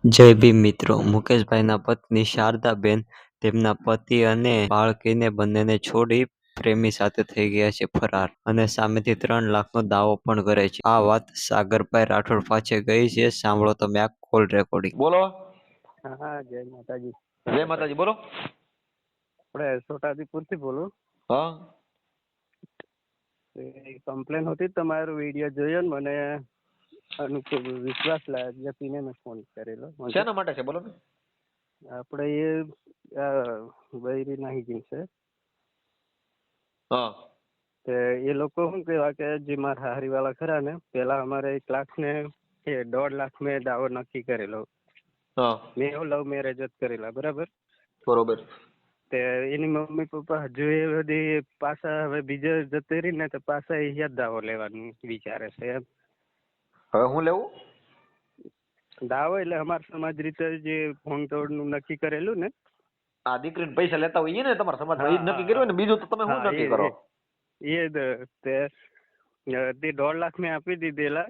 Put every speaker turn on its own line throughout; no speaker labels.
જય ભીમ મિત્રો, મુકેશભાઈના પત્ની શારદાબેન તેમના પતિ અને બાળકીને બંનેને છોડી પ્રેમી સાથે થઈ ગયા છે ફરાર અને સામેથી 3 લાખનો દાવો પણ કરે છે. આ વાત સાગરભાઈ રાઠોડ પાસે ગઈ છે. સાંભળો તમે આ કોલ રેકોર્ડિંગ.
બોલો.
હા હા, જય માતાજી.
જય માતાજી. બોલો.
આપણે છોટાઉદેપુરથી બોલું.
હા.
કમ્પ્લેન હતી તમારો વિડીયો જોયો ને મને અનુકૂળ વિશ્વાસ લાગ્યો મેં ફોન કરેલો.
શેના માટે છે બોલો ને.
આપણે એ બૈરી નાહી છે.
હા.
એ લોકો શું કહેવા કે જે મારા હારીવાળા ખરા ને પેલા અમારે 1 લાખ ને 1.5 લાખ મેં દાવો નક્કી કરેલો.
હા.
મેં એવું લવ મેરેજ જ કરેલા, બરાબર.
બરોબર.
તે એની મમ્મી પપ્પા હજુ એ બધી પાછા હવે બીજે જતી રહી ને તો પાછા એ જ દાવો લેવાનું વિચારે છે એમ.
હવે હું લેવું
દાવો એટલે અમારા સમાજ રીતે જે ભોંગતોડ નું નક્કી કરેલું ને.
આ દીકરીને પૈસા લેતા હોય ને તમારા સમાજમાં
હા,
ઈ જ નક્કી કર્યું ને. બીજું તો તમે શું નક્કી કરો?
તે 1.5 લાખ મેં આપી દીધેલા.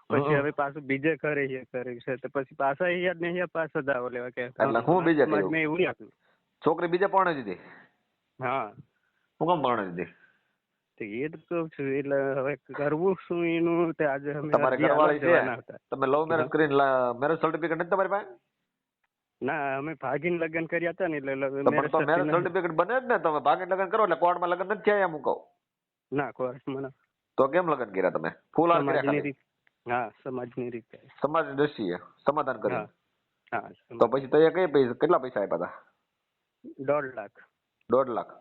પછી હવે પાછું બીજે કરે કર્યું છે તો પછી પાછા અહીંયા જ નહીં પાછો દાવો લેવા કે
એટલે હું બીજે કર્યું?
મેં એવું આપ્યું.
છોકરી બીજે પરણે દીધી?
હા.
હું કામ પરણે દીધી?
એ તો કહું છું એટલે હવે કરવું શું એનું તે આજે અમે
તમારે ઘરવાળી છે?
હતા.
તમે લવ મેરેજ કરીને મેરેજ સર્ટિફિકેટ નથી તમારી પાસે?
ના, અમે ભાગીને લગ્ન કર્યા હતા ને એટલે
મેરેજ સર્ટિફિકેટ બને જ ને. તમે ભાગીને લગ્ન કરો એટલે કોર્ટમાં લગ્ન નથી થયા એમ હું કહું.
ના, કોર્ટમાં
તો કેમ લગ્ન કર્યા તમે? ફૂલ હાર કર્યા ખાલી?
હા, સમાજની રીતે.
સમાજની દ્રષ્ટિએ સમાધાન કર્યું.
હા.
તો પછી તો એ કેટલા પૈસા આપ્યા હતા?
1.5 લાખ.
1.5 લાખ?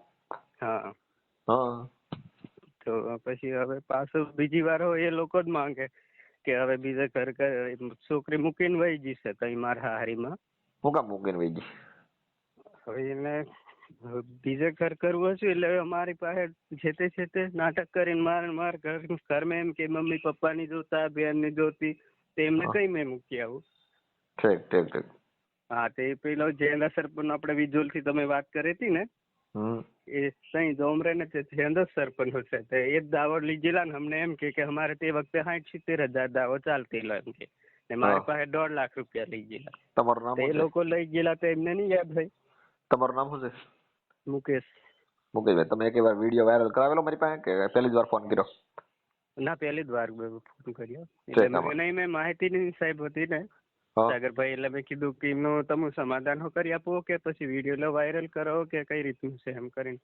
હા.
હા.
તો પછી હવે પાછું બીજી વાર એ લોકો જ માંગે કે હવે બીજે ઘર છોકરી મૂકીને વહી જશે તઈ મારા હારીમાં.
હું કામ મૂકીને વહી ગઈ?
હવે એને બીજે ઘર કરવું હશે એટલે અમારી પાસે છે તે નાટક કરીને માર ઘરમાં એમ કે મમ્મી પપ્પાની જોતા બેનની જોતી તેમને કઈ મેં મૂકી આવું.
ઠીક.
હા, તે પેલો જેના સરપંચ આપણે વિજોલથી તમે વાત કરી હતી ને એ સહી જોમરે ને તે જેન્દ્ર સરપંચ છે તે એ જ દાવો લીધેલા ને અમને એમ કે અમારે તે વખતે 60-70 હજાર દાવો ચાલતેલો એમ કે ને મારી પાસે 1.5 લાખ રૂપિયા લઈ ગયેલા.
તમારું નામ
એ લોકો લઈ ગયેલા તો એમને નહીં યાદ ભાઈ.
તમારું નામ શું છે?
મુકેશભાઈ.
તમે એક વાર વિડીયો વાયરલ કરાવેલો મારી પાસે કે પહેલી જ વાર ફોન કર્યો?
ના, પહેલી જ વાર ફોન કર્યો. એટલે મેં માહિતીની સાહેબ હતી ને સાગરભાઈ એટલે મેં કીધું કે એમનું તમે સમાધાન કરી આપો કે પછી વિડીયો વાયરલ કરો કે કઈ રીતનું છે એમ કરીને.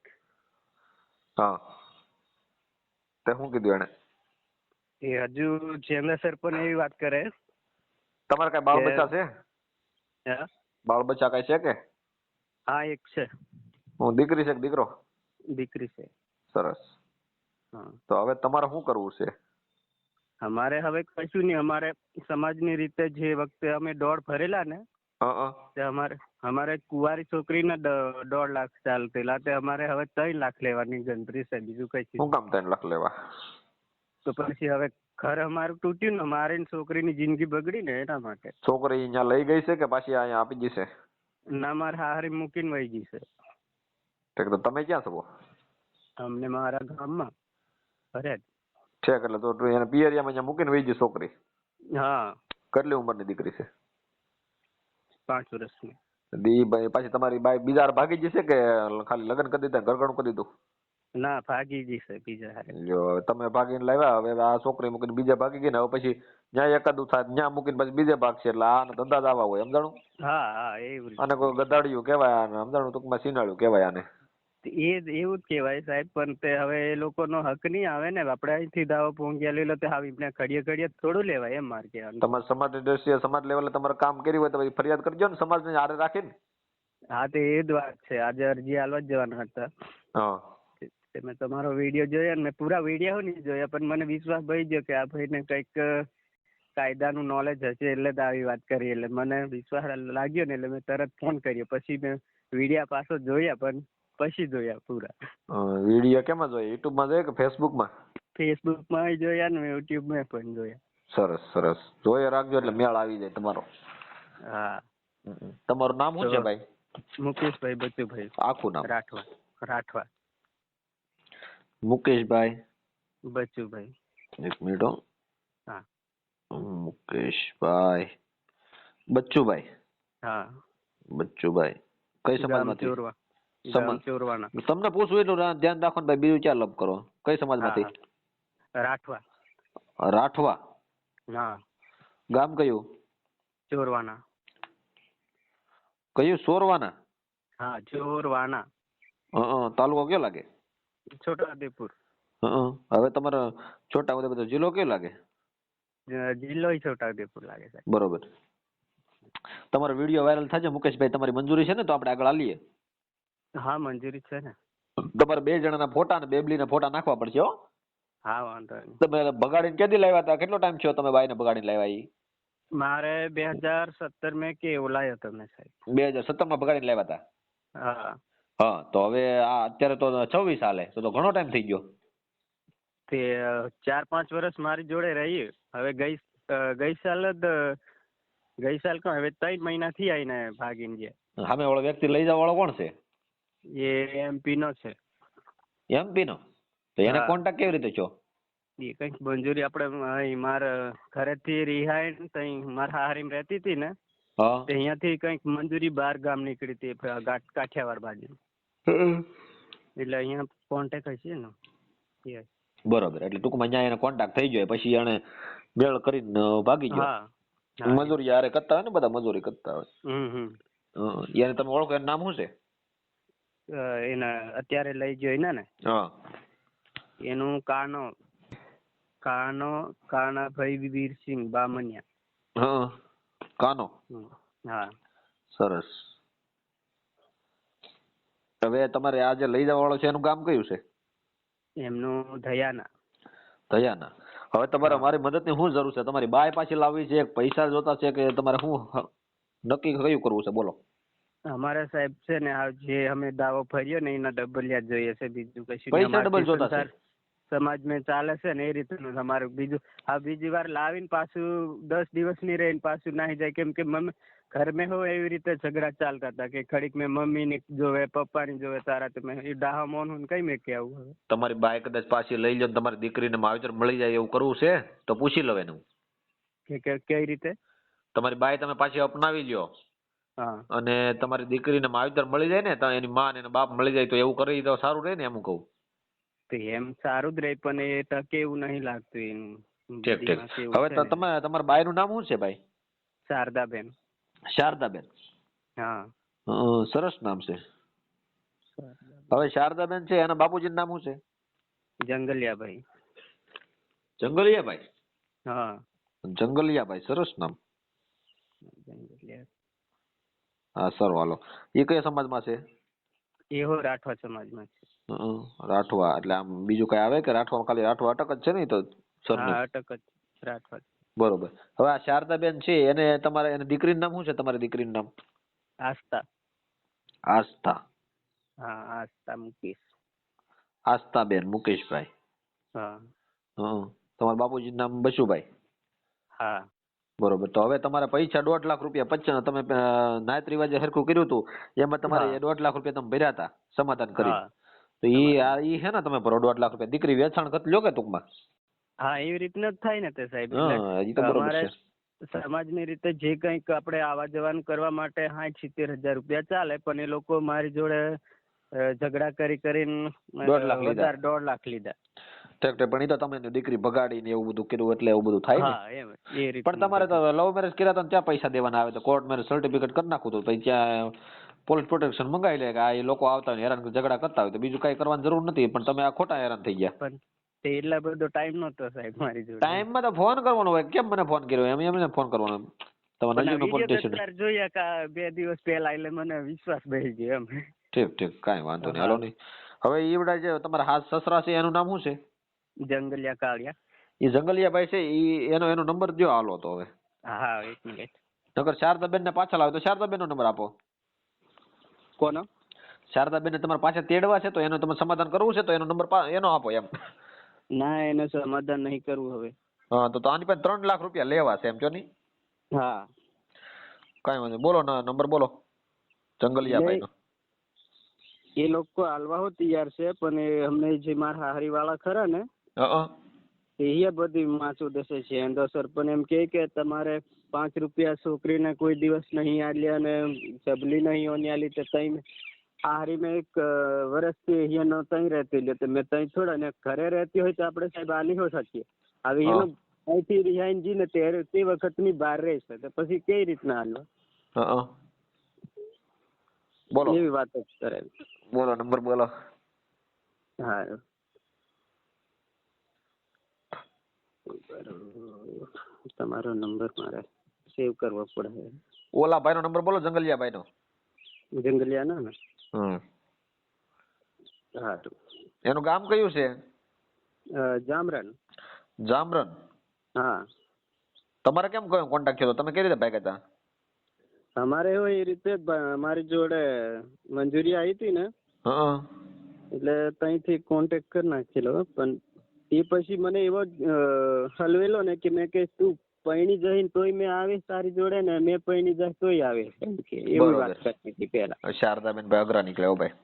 હા. તે શું કીધું એને?
એ હજુ જેના સરપંચ એવી વાત કરે.
તમારે કઈ બાળ બચ્ચા છે? બાળ બચ્ચા કઈ છે કે?
હા, એક છે.
હું દીકરી છે કે દીકરો?
દીકરી છે.
સરસ. તો હવે તમારે શું કરવું છે?
અમારે હવે કશું નહીં. અમારે સમાજની રીતે જે વખતે અમે દોડ ભરેલા ને તે અમારે કુંવારી છોકરીને 1.5 લાખ ચાલતેલા તે અમારે હવે 3 લાખ લેવાની ગણતરી છે. બીજું કઈ.
શું કામ 3 લાખ લેવા?
તો પછી હવે ઘર અમારું તૂટ્યું ને મારી છોકરીની જિંદગી બગડી ને એના માટે.
છોકરી અહીંયા લઈ ગઈ છે કે પાછી અહીંયા આપી જશે?
ના, મારા હારી મૂકીને વહી ગઈ છે.
તો તમે ક્યાં છો?
અમને મારા ગામમાં ફરિયાદ.
ઠીક. એટલે તો એને પિયરિયામાં અહીંયા મૂકીને વહી ગઈ છોકરી?
હા.
કેટલી ઉંમરની દીકરી છે?
5 વર્ષની.
પાછી તમારી બાઈ બીજા ભાગી જશે કે ખાલી લગ્ન કરી દીધા ઘરઘણું કરી દીધું?
ના, ભાગી જશે બીજા હારે.
જો તમે ભાગીને લાવ્યા, હવે આ છોકરી મૂકીને બીજા ભાગી ગઈ ને હવે પછી ન્યાય એકાદું થાય ત્યાં મૂકીને પછી બીજે ભાગશે એટલે આને ધંધા જ આવા હોય. સમજાણું?
હા, એવું.
આને કોઈ ગધાડિયું કહેવાય, આને સમજાણું ટૂંકમાં સિનાળ્યું કહેવાય આને.
એવું જ કહેવાય સાહેબ. પણ તે હવે એ લોકોનો હક નહીં આવે ને. આપણે અહીંથી દાવો પહોંચ્યા લેલો તો હવે ઘડીએ થોડું લેવાય એમ મારે કહેવાનું.
તમારા સમાજની દ્રષ્ટિએ સમાજ લેવલે તમારે કામ કર્યું હોય તો પછી ફરિયાદ કરજો ને સમાજને હારે રાખીને.
હા, તે એ જ વાત છે. આજે અરજી આલવા જ જવાના હતા. મેં તમારો વિડીયો જોયો ને મેં પૂરા વિડીયો નહીં જોયા પણ મને વિશ્વાસ થઈ ગયો કે આ ભાઈને કંઈક કાયદાનું નોલેજ હશે એટલે જ આવી વાત કરી. એટલે મને વિશ્વાસ લાગ્યો ને એટલે મેં તરત ફોન કર્યો. પછી મેં વિડીયો પાછો જોયા પણ પછી જોયા પૂરા.
વિડીયો કેમાં જોયા? યુટ્યુબમાં જોયા કે ફેસબુકમાં?
ફેસબુકમાં જોયા ને યુટ્યુબમાં પણ જોયા.
સરસ. જોયે રાખજો એટલે મેળ આવી જાય તમારો.
હા.
તમારું નામ શું છે ભાઈ?
મુકેશભાઈ બચુભાઈ.
આખું નામ?
રાઠવા.
મુકેશભાઈ
બચુભાઈ.
એક મિનિટ.
હા.
મુકેશભાઈ બચ્ચુભાઈ.
હા.
બચ્ચુભાઈ કઈ
ગામ
સમાજમાંથી?
ચોરવા.
સમાજ.
ગામ ચોરવાના.
તમને પૂછવું એટલું ધ્યાન રાખો ને ભાઈ, બીજું ક્યાં લપ કરો. કઈ
હા
સમાજમાંથી?
હા. રાઠવા.
રાઠવા.
હા.
ગામ કયું?
ચોરવાના.
કયું? સોરવાના.
હા ચોરવાના.
તાલુકો કયો લાગે?
છોટાઉદેપુર.
હવે તમારો છોટાઉદેપુર જિલ્લો કયો લાગે?
જિલ્લો છોટાઉદેપુર લાગે સાહેબ.
બરોબર. તમારો વિડીયો વાયરલ થાય છે મુકેશભાઈ, તમારી મંજૂરી છે ને તો આપણે આગળ હાલીએ.
હા મંજૂરી છે ને.
તમારે 2 જણાના ફોટા અને બેબલીના ફોટા નાખવા પડશે હો.
હા વાંધો નહીં.
તમે બગાડીને ક્યાંથી લાવ્યા હતા? કેટલો ટાઈમ થયો તમે બાઈને બગાડીને લાવ્યા ઈ?
મારે 2017 મેં કેવો લાવ્યો હતો મેં સાહેબ.
2017 માં બગાડીને લાવ્યા હતા.
હા.
હા તો હવે આ અત્યારે તો 26 હાલે, તો ઘણો ટાઈમ થઈ ગયો.
તે 4-5 વર્ષ મારી જોડે રહી. હવે ગઈ સાલ કહો હવે 3 મહિનાથી આવીને ભાગીને ગયા.
સામે વાળો વ્યક્તિ લઈ જવા વાળો કોણ છે?
એ MP નો છે.
MP નો? તો એને
હા.
કોન્ટેક્ટ કેવી રીતે છો?
એ કઈક મંજૂરી આપણે મારા ઘરેથી રિહાઈ તઈ મારા હારીમ રહેતી હતી ને,
હા.
તે અહીંયાથી કઈક મંજૂરી બહાર ગામ નીકળી હતી કાઠિયાવાડ બાજુ. એટલે અહીંયા કોન્ટેક્ટ હશે ને. Yes.
બરોબર. એટલે ટૂંકમાં ત્યાં એને કોન્ટેક્ટ થઈ ગયો પછી એને મેળ કરીને ભાગી ગયો.
હા. હા.
મજૂરી યારે કરતા હોય ને, બધા મજૂરી કરતા હોય.
હમ.
એને તમે ઓળખો, એનું નામ શું છે?
એના અત્યારે લઈ ગયો એના ને,
હા.
એનું કાનાભાઈ વીરસિંહ બામણિયા.
હા. કાનો.
હા.
સરસ. હવે તમારે આ જે લઈ જવા વાળો છે એનું ગામ કયું છે?
એમનું ધયાના.
ધયાના. હવે તમારે મારી મદદની શું જરૂર છે? તમારી બાય પાછી લાવવી છે, પૈસા જોતા છે, કે તમારે શું નક્કી કયું કરવું છે? બોલો.
અમારે સાહેબ છે ને આ જે અમે દાવો ભર્યો ને એના ડબલિયા જોઈએ છે, બીજું કશું.
પૈસા ડબલ જોતા છે?
સમાજમાં ચાલે છે ને એ રીતનું અમારું. બીજી વાર લાવીને પાછું 10 દિવસની રહીને પાછું નાહી જાય. કેમ કે ઘર મેં હોય એવી રીતે ઝઘડા ચાલતા હતા કે ખડીક મેં મમ્મીની જોવે, પપ્પાની જોવે, તારા તમે એ ડાહા મોન કઈ મેં કેવું. હવે
તમારી બાય કદાચ પાછી લઈ લો, તમારી દીકરીને માવતર મળી જાય એવું કરવું છે તો પૂછી લો એનું.
કઈ રીતે?
તમારી બાય તમે પાછી અપનાવી લ્યો.
હા.
અને તમારી દીકરીને માવતર મળી જાય ને, તો એની માં ને બાપ મળી જાય તો એવું કરી તો સારું રહે ને, એમ કહું.
તો એમ સારું જ રહે, પણ એ ટકે એવું નહીં લાગતું એનું.
ઠીક. હવે તમારા બાય નું નામ શું છે ભાઈ?
શારદાબેન.
શારદાબેન.
હા.
સરસ નામ છે. હવે શારદાબેન છે, એના બાપુજીનું નામ શું છે?
જંગલિયાભાઈ.
જંગલિયાભાઈ.
હા.
જંગલિયાભાઈ, સરસ નામ.
જંગલિયા.
હા સર, હાલો. એ કયા સમાજમાં છે?
એહો રાઠવા સમાજમાં છે.
રાઠવા એટલે આમ બીજું કઈ આવે કે રાઠવા ખાલી રાઠવા અટક જ છે ને? તો સર
હા અટક જ રાઠવા.
બરોબર. હવે આ શારદાબેન છે, એને તમારે એની દીકરીનું નામ શું છે? તમારી દીકરીનું નામ?
આસ્થા.
આસ્થા.
હા આસ્થા મુકેશ.
આસ્થાબેન મુકેશભાઈ.
હા.
તમારા બાપુજીનું નામ બચુભાઈ.
હા.
બરોબર. તો હવે તમારે પૈસા 1.5 લાખ રૂપિયા પચ્ચા તમે નાયત રિવાજે હરખું કર્યું હતું, એમાં તમારે 1.5 લાખ રૂપિયા તમે ભર્યા હતા સમાધાન કરી. તો ઈ હે ને તમે ભરો 1.5 લાખ રૂપિયા, દીકરી વેચાણ કરી લ્યો કે ટૂંકમાં.
હા એવી રીતના જ થાય ને તે સાહેબ.
ઈ તો બરોબર છે.
સમાજની રીતે જે કંઈક આપણે આવા જવાનું કરવા માટે 60-70 હજાર રૂપિયા ચાલે, પણ એ લોકો મારી જોડે ઝઘડા કરીને 1.5 લાખ લીધા.
પણ એ તો તમે દીકરી ભગાડીને એવું બધું કર્યું એટલે એવું બધું થાય ને.
હા એમ એ રીતે.
પણ તમારે તો લવ મેરેજ કર્યા હતા ત્યાં પૈસા દેવાના આવે તો કોર્ટ મેરેજ સર્ટિફિકેટ કરી નાખું તો પછી ત્યાં પોલીસ પ્રોટેક્શન મંગાવી લે કે આ એ લોકો આવતા હોય હેરાન ઝઘડા કરતા હોય તો બીજું કઈ કરવાની જરૂર નથી, પણ તમે આ ખોટા હેરાન થઈ ગયા.
પણ એટલા બધો ટાઈમ નતો સાહેબ મારી જોડે.
ટાઈમમાં તો ફોન કરવાનો હોય, કેમ મને ફોન કર્યો એમને ફોન કરવાનો. તમારે નજીકનો પોલીસ સ્ટેશન
જોઈએ કે 2 દિવસ પહેલા એટલે મને વિશ્વાસ બેસી ગયો એમ.
ઠીક કાંઈ વાંધો નહીં, હાલો નહીં. હવે ઈવડા જે તમારા હાથ સસરા છે એનું નામ શું છે?
જંગલિયા કાળિયા.
એ જંગલિયાભાઈ છે, એનો નંબર દો હાલો તો હવે.
હા 1 મિનિટ.
નકર શારદાબેન ને પાછા લાવે તો શારદાબેન નો નંબર આપો.
કોનો?
શારદાબેન ને તમારે પાછા તેડવા છે તો એનો તમે સમાધાન કરવું છે તો એનો નંબર એનો આપો એમ.
ના એને સમાધાન નહીં કરવું હવે.
હા તો આની પાસે 3 લાખ રૂપિયા લેવા છે એમ છો નહીં?
હા.
કાંઈ વાંધો, બોલો નંબર બોલો જંગલિયાભાઈ નો.
એ લોકો હાલવા હો તૈયાર છે, પણ એ અમને જે મારા હારી વાળા ખરા ને એ બધી માથું દસે છે એન્ડોસર, પણ એમ કે તમારે ₹5 છોકરીને કોઈ દિવસ નહીં આલ્યા અને જબલી નહીં ઓની આલી તો તઈ હારી મેં એક વર્ષથી અહીંયા તઈ રહેતી લે તો મેં તઈ થોડા ને ઘરે રહેતી હોય તો આપણે સાહેબ આલી હો શકીએ. હવે એનો અહીંથી રિહાઈન જી ને તે વખતની બહાર રહેશે તો પછી કઈ રીતના હાલવા?
બોલો
એવી વાત જ કરે.
બોલો નંબર બોલો.
હા તમારો નંબર મારે સેવ કરવો પડે.
ઓલા ભાઈ નો નંબર બોલો, જંગલિયા ભાઈ નો.
જંગલિયા ના ને? સારું.
એનું ગામ કયું છે?
જામરન.
જામરન.
હા.
તમારે કેમ કોન્ટેક્ટ કર્યો? તમે કઈ રીતે ભાગ્યા હતા?
અમારે એવું એ રીતે અમારી જોડે મંજૂરી આવી હતી ને એટલે ત્યાંથી કોન્ટેક્ટ કરી નાખેલો. પણ એ પછી મને એવો હલવેલો ને કે મેં કે તું પૈણી જઈને તોય મેં આવે તારી જોડે ને મેં પૈણી જાય તોય આવે એવી વાત કરતી હતી પેલા.
શારદાબેન ભાઈ અઘરા નીકળ્યા ભાઈ.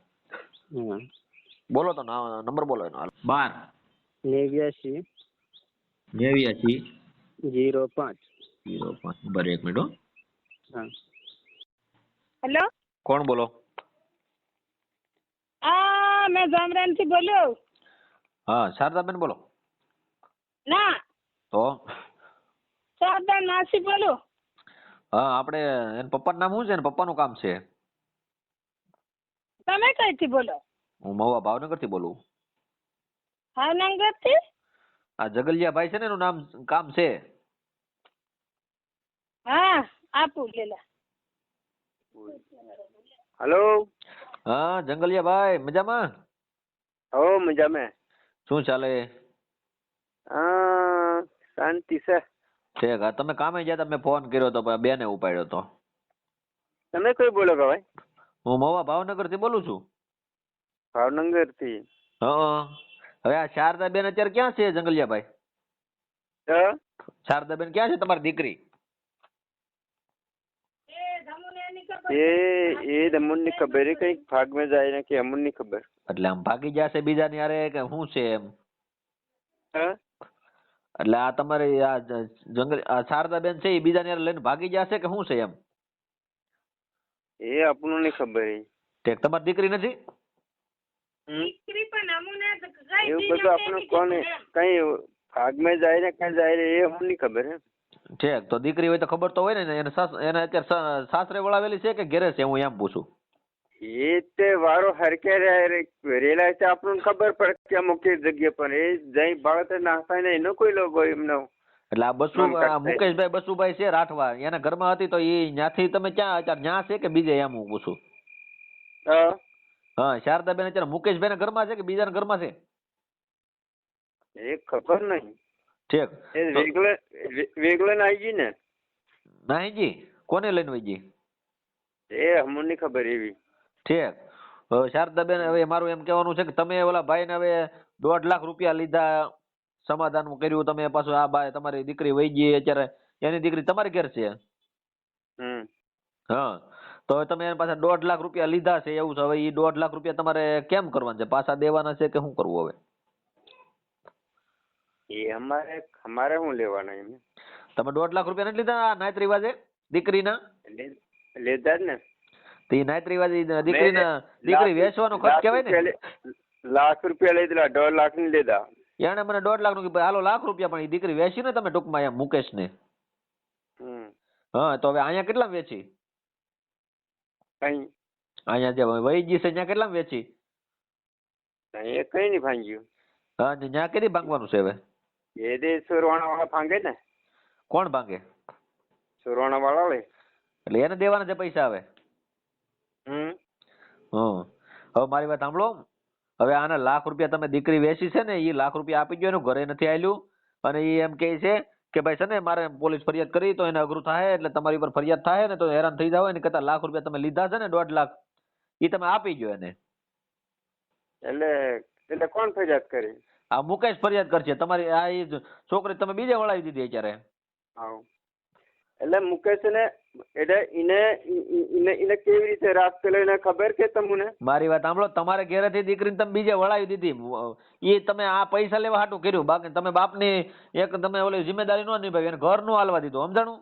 બોલો તો નંબર બોલો એનો.
12
89
05
નંબર 1 મિનિટ.
હા.
હેલો,
કોણ બોલો?
મેં જામરાન થી બોલ્યો.
હા શારદાબેન બોલો.
ના
તો
શારદા નાસી બોલો.
હા આપણે એના પપ્પાનું નામ શું છે? એના પપ્પાનું કામ છે.
તમે કઈથી બોલો?
હું મહુવા ભાવનગર થી બોલું.
ભાવનગર થી?
આ જગલિયા ભાઈ છે ને એનું નામ કામ છે.
હા આપું લેલા.
હેલો.
હા જંગલિયા ભાઈ મજામાં?
હો મજામાં.
શું ચાલે?
શાંતિ છે.
ઠીક. હા તમે કામે ગયા હતા, મેં ફોન કર્યો તો બેને ઉપાડ્યો તો.
તમે કોઈ બોલો કે ભાઈ?
હું મહુવા ભાવનગર થી બોલું છું.
ભાવનગર થી?
હા. હવે આ શારદાબેન અત્યારે ક્યાં છે જંગલિયા ભાઈ? શારદાબેન ક્યાં છે તમારી દીકરી?
એ અમન ની ખબર કઈ ભાગ માં જાય ને કે અમન ની ખબર.
એટલે આમ ભાગી જશે બીજા ની હારે કે શું છે એમ? એટલે આ તમારી આ જંગલ શારદાબેન છે એ બીજા ની હારે લઈને ભાગી જશે કે શું છે એમ?
એ આપણને નહીં ખબર.
ઠીક. તમારી દીકરી નથી?
એવું બધું આપણે કોને કઈ ભાગમાં જાય ને કઈ જાય એ અમને નહીં ખબર.
ઠીક. તો દીકરી હોય તો ખબર તો હોય ને. એને અત્યારે સાસરે વળાવેલી છે કે ઘરે છે? હું એમ પૂછું.
એ તે વારો હરકે રેલા છે આપણને ખબર પડે કે અમુક જગ્યા પર એ જઈ બાળક નાખતા ને એનો કોઈ લોકો એમનો.
એટલે આ મુકેશભાઈ બસુભાઈ છે રાઠવા, એના ઘરમાં હતી તો એ ત્યાંથી તમે ક્યાં અત્યારે ન્યા છે કે બીજે એમ હું પૂછું? હા શારદાબેન અત્યારે મુકેશભાઈ ના ઘરમાં છે કે બીજાના ઘરમાં છે?
એ ખબર નહીં.
ઠીક.
વેગલે આવી ગઈ ને?
નાહી જી કોને લઈને વહી ગઈ?
એ અમને નહીં ખબર એવી.
ઠીક. શારદાબેન હવે મારું એમ કહેવાનું છે કે તમે ઓલા ભાઈ ને હવે 1.5 લાખ રૂપિયા લીધા, સમાધાન કર્યું તમે, પાછું આ ભાઈ તમારી દીકરી વહી ગઈ, અત્યારે એની દીકરી તમારી ઘેર છે. હા. તો હવે તમે એના પાસે 1.5 લાખ રૂપિયા લીધા છે એવું છે. હવે એ 1.5 લાખ રૂપિયા તમારે કેમ કરવાના છે? પાછા દેવાના છે કે શું કરવું હવે?
એ અમારે શું લેવાના એમ?
તમે 1.5 લાખ રૂપિયા નથી લીધા નાયત રિવાજે દીકરીના?
લીધા જ ને.
તો એ નાયત રિવાજે દીકરી વેચવાનો ખર્ચ કહેવાય ને.
લાખ રૂપિયા લીધા, 1.5 લાખ ની લીધા.
એને મને 1.5 લાખ નું હાલો લાખ રૂપિયા, પણ એ દીકરી વેચી ને તમે ટૂંકમાં એમ મુકેશ ને. હા. તો હવે અહીંયા કેટલા વેચી? અહીંયા જે વહી ગઈ છે ત્યાં કેટલા વેચી?
એ કઈ નહીં ભાંગ્યું.
હા ત્યાં કેટલી ભાંગવાનું છે હવે?
એ દે સુરવાણા વાળા ભાંગે ને.
કોણ ભાંગે?
સુરવાણા વાળા લે.
એટલે એને દેવાના છે પૈસા હવે? હવે મારી વાત સાંભળો. હવે આના લાખ રૂપિયા તમે દીકરી વેચી છે ને એ લાખ રૂપિયા આપી ગયો, એનું ઘરે નથી આવેલું અને એ એમ કહે છે કે ભાઈ છે ને મારે પોલીસ ફરિયાદ કરી તો એને અઘરું થાય, એટલે તમારી ઉપર ફરિયાદ થાય ને તો હેરાન થઈ જાવ, એને કરતા લાખ રૂપિયા તમે લીધા છે ને 1.5 લાખ એ તમે આપી ગયો એને.
એટલે કોણ ફરિયાદ કરી?
આ મુકેશ ફરિયાદ કરશે. તમારી આ છોકરી તમે બીજે વળાવી દીધી અત્યારે.
એટલે મુકેશ ને એને કેવી રીતે રાત પેલો એને ખબર કે તમને?
મારી વાત સાંભળો. તમારે ઘેરેથી દીકરીને તમે બીજે વળાવી દીધી એ તમે આ પૈસા લેવા હાટું કર્યું. બાકી તમે બાપની એક તમે ઓલી જિમ્મેદારી નો નિભાવી, એને ઘર નું હાલવા દીધું. સમજાણું?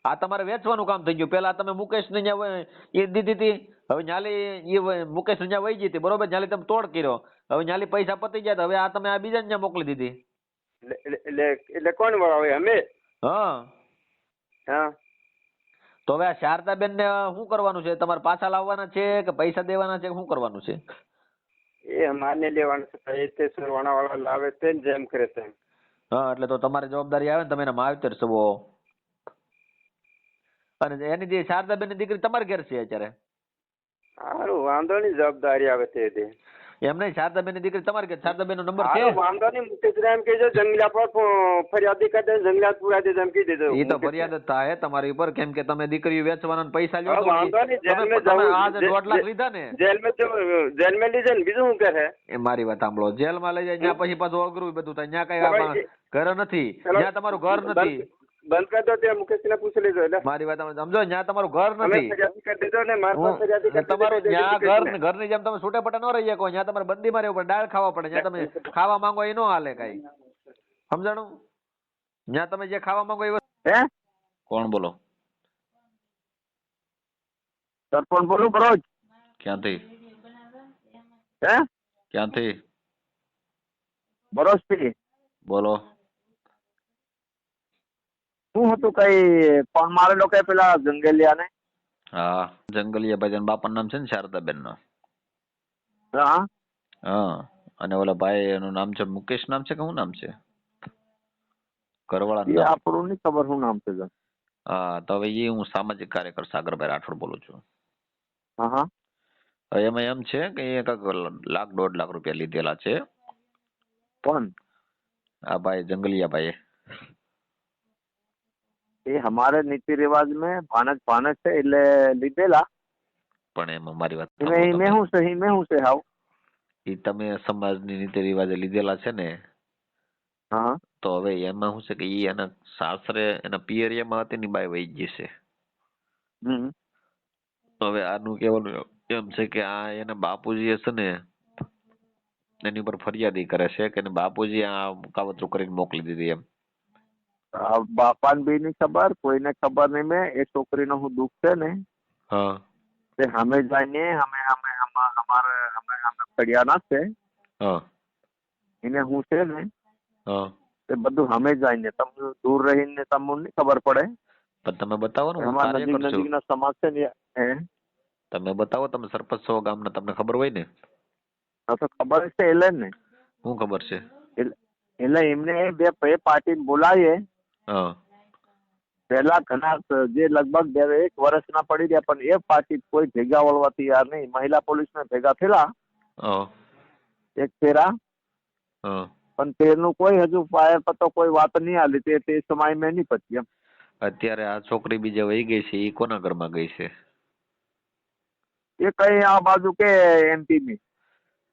આ તમારે વેચવાનું કામ થઈ ગયું. પેલા તમે મુકેશ ને એ દીધી હતી, હવે ન્યાલી એ મુકેશ ને વહી ગઈ હતી, બરોબર, ન્યાલી તમે તોડ કર્યો, હવે ન્યાલી પૈસા પતી ગયા, હવે આ તમે આ બીજાને ત્યાં મોકલી દીધી.
એટલે કોણ વળાવે? અમે?
હા
હા.
તો હવે આ શારદાબેન ને શું કરવાનું છે? તમારે પાછા લાવવાના છે કે પૈસા દેવાના છે, શું કરવાનું છે?
એ માન્ય લેવાનું છે, તે વાળા લાવે તે જેમ કરે તેમ.
હા, એટલે તો તમારી જવાબદારી આવે ને, તમે એના માવતર છો. અને એની જે શારદાબેન ની દીકરી તમારે ઘેર છે અત્યારે?
સારું, વાંધો નહીં, જવાબદારી આવે તે દે.
એમ નહીં, શારદાબેન ની દીકરી તમારે ઘેર, શારદાબેન નો નંબર છે?
વાંધો નહીં, મુકેશ એમ કહેજો જંગલા પર ફરિયાદી કરી દે, જંગલા પૂરા દે એમ કહી દેજો.
એ તો ફરિયાદ જ થાય તમારી ઉપર, કેમ કે તમે દીકરી વેચવાના પૈસા લ્યો છો.
વાંધો નહીં,
તમે આજે 2.5 લાખ લીધા ને,
જેલમાં લીધે ને, બીજું શું કરે?
એ મારી વાત સાંભળો, જેલમાં લઈ જાય ત્યાં પછી પાછું અઘરું બધું થાય, ત્યાં કઈ ઘર નથી, ત્યાં તમારું ઘર નથી.
બંધ કરી દો, તે મુકેશ ને પૂછી લેજો. એટલે
મારી વાત સમજો, ત્યાં તમારું ઘર નથી, તમારું ત્યાં
ઘર
ઘરની જેમ તમે છૂટે પટે ન રહી શકો, ત્યાં તમારે બંદીમાં રહેવું પડે, દાળ ખાવા પડે, જ્યાં તમે ખાવા માંગો એ ન હાલે કઈ, સમજાણું? જ્યાં તમે જે ખાવા માંગો એ વસ્તુ.
હે,
કોણ બોલો?
સરપંચ બોલું બરોજ.
ક્યાંથી?
હે,
ક્યાંથી
બરોજ થી
બોલો?
શું હતું કઈ પણ મારેલો કે પેલા જંગલિયા ને?
હા, જંગલિયા ભાઈ બાપા નામ છે ને શારદાબેન નો.
હા
હા, અને ઓલા ભાઈ એનું નામ છે મુકેશ નામ છે કે શું નામ છે? કરવાળા નામ
આપણું નહીં ખબર શું નામ છે.
હા, તો હવે એ હું સામાજિક કાર્યકર સાગરભાઈ રાઠોડ બોલું છું.
હા હા.
હવે એમાં એમ છે કે એ કંઈક 1.5 લાખ રૂપિયા લીધેલા છે.
કોણ?
આ ભાઈ જંગલિયા ભાઈ.
એ અમારે નીતિ રિવાજ में ભાનજ છે એટલે લીધેલા.
પણ એમાં મારી વાત
મેં હું છે હાવ
એ તમે સમાજની નીતિ રિવાજે લીધેલા છે ને.
હા.
તો હવે એમાં શું છે કે એ એના સાસરે એના પિયરિયામાં હતી ની બાઈ વહી ગઈ છે. હવે આનું કહેવાનું એમ છે કે આ એના બાપુજી છે ને એની ઉપર ફરિયાદી કરે છે કે બાપુજી આ કાવતરું કરીને મોકલી દીધી એમ.
બાપાને બી નહીં ખબર, કોઈને ખબર નહીં. મેં એ છોકરીનો હું દુઃખ છે ને,
હા,
તે અમે જઈને અમારે ફળિયા ના છે.
હા,
એને હું છે ને,
હા,
તે બધું અમે જઈને તમને દૂર રહીને તમને નહીં ખબર પડે.
પણ તમે બતાવો ને,
અમારા નજીકના સમાજ છે ને.
તમે બતાવો, તમે સરપંચ છો ગામના, તમને ખબર હોય ને.
તો ખબર છે એટલે ને.
શું ખબર છે?
એટલે એમને બે પાર્ટી બોલાવીએ.
હા.
પેલા ઘણા જે લગભગ 1 વર્ષના પડી ગયા, પણ એ પાર્ટી કોઈ ભેગા વળવા તૈયાર નહીં. મહિલા પોલીસ ને ભેગા થયેલા એક ફેરા, પણ તેનું કોઈ હજુ પાયર પતો કોઈ વાત નહીં આલી. તે સમય મેં નહીં પતી એમ.
અત્યારે આ છોકરી બીજે વહી ગઈ છે, એ કોના ઘરમાં ગઈ છે?
એ કઈ આ બાજુ કે MP ની.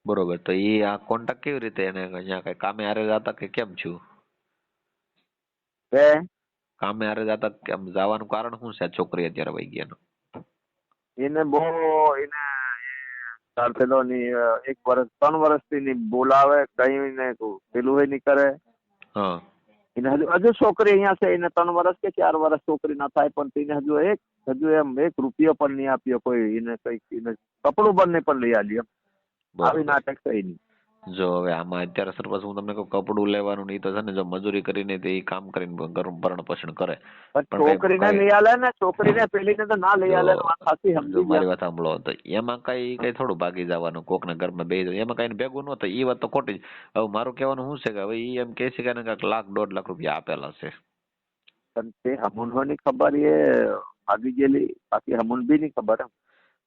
બરોબર, તો એ આ કોન્ટેક્ટ કેવી રીતે એને અહીંયા કઈ કામે હારે જતા કે કેમ છું? કામે હારે જતા કેમ, જવાનું કારણ શું છે? છોકરી અત્યારે વહી ગયા
એને બહુ એને પેલો ની 3 વર્ષથી ની બોલાવે, કઈ ને પેલું એ નહીં કરે.
હા.
એને હજુ છોકરી અહીંયા છે, એને 3 વર્ષ કે 4 વર્ષ છોકરી ના થાય, પણ તેને હજુ એમ 1 રૂપિયો પણ નહીં આપ્યો કોઈ. એને કઈ કપડું બંને પણ લઈ આલ્યું. આવી નાટક થઈ નહીં.
જો હવે આમાં અત્યારે સરપંચ હું તમને કહું, કપડું લેવાનું નહીં તો છે ને, જો મજૂરી કરીને તે કામ કરીને ભરણ પોષણ કરે.
છોકરીને લઈ આલે ને, છોકરીને પેલીને તો ના લઈ આલે.
મારી વાત સાંભળો, તો એમાં કઈ થોડું ભાગી જવાનું, કોક ના ઘરમાં બેસી જવાનું, એમાં કઈ ભેગું ન થાય. એ વાત તો ખોટી. હવે મારું કહેવાનું શું છે કે હવે એ એમ કે છે કે 1.5 લાખ રૂપિયા આપેલા છે.
પણ તે હમુન ખબર એ ભાગી ગયેલી, બાકી હમુન બી નહીં ખબર એમ.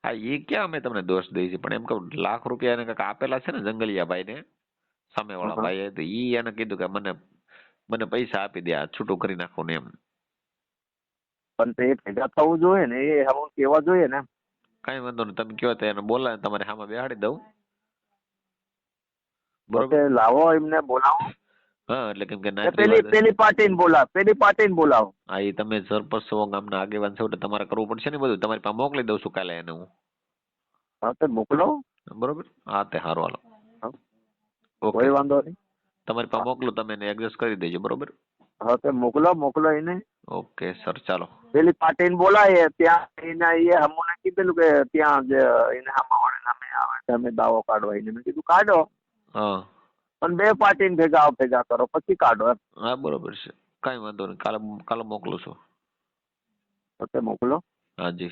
હા, એ ક્યાં અમે તમને દોષ દઈએ છીએ, પણ એમ કહું લાખ રૂપિયા એને કાંઈક આપેલા છે ને જંગલિયા ભાઈ ને, સામેવાળા ભાઈએ, તો ઈ એને કીધું કે મને પૈસા આપી દે, આ છૂટું કરી નાખો ને એમ.
પણ તે ભેગા થવું જોઈએ ને, એ હમુન કેવા જોઈએ ને.
કઈ વાંધો નહીં, તમે કહો તો એને બોલાવે, તમારે સામે બેહાડી દઉં.
બરોબર, લાવો એમને બોલાવો.
હા, એટલે કેમ કે
પેલી પાર્ટીને બોલાવો.
હા, એ તમે સરપંચ છો, ગામના આગેવાન છો, એટલે તમારે કરવું પડશે ને બધું. તમારી પાસે મોકલી દઉં છું કાલે એને હું.
હા, તે મોકલો.
બરોબર, હા તે સારું, હાલો.
કોઈ વાંધો નહીં.
તમારી પાસે મોકલો, તમે એને એડજસ્ટ કરી દેજો. બરોબર.
હા, તે મોકલો એને.
ઓકે સર ચાલો.
પેલી પાર્ટીને બોલાવીએ ત્યાં એને એ અમને કીધેલું કે ત્યાં જ એને સામાવાળા નામે આવે તમે દાવો કાઢો એને મેં કીધું કાઢો
હા
પણ 2 પાર્ટીને ભેગા કરો પછી કાઢો એમ.
હા બરોબર છે, કાંઈ વાંધો નહીં, કાલે મોકલું છું.
તો તે મોકલો.
હાજી.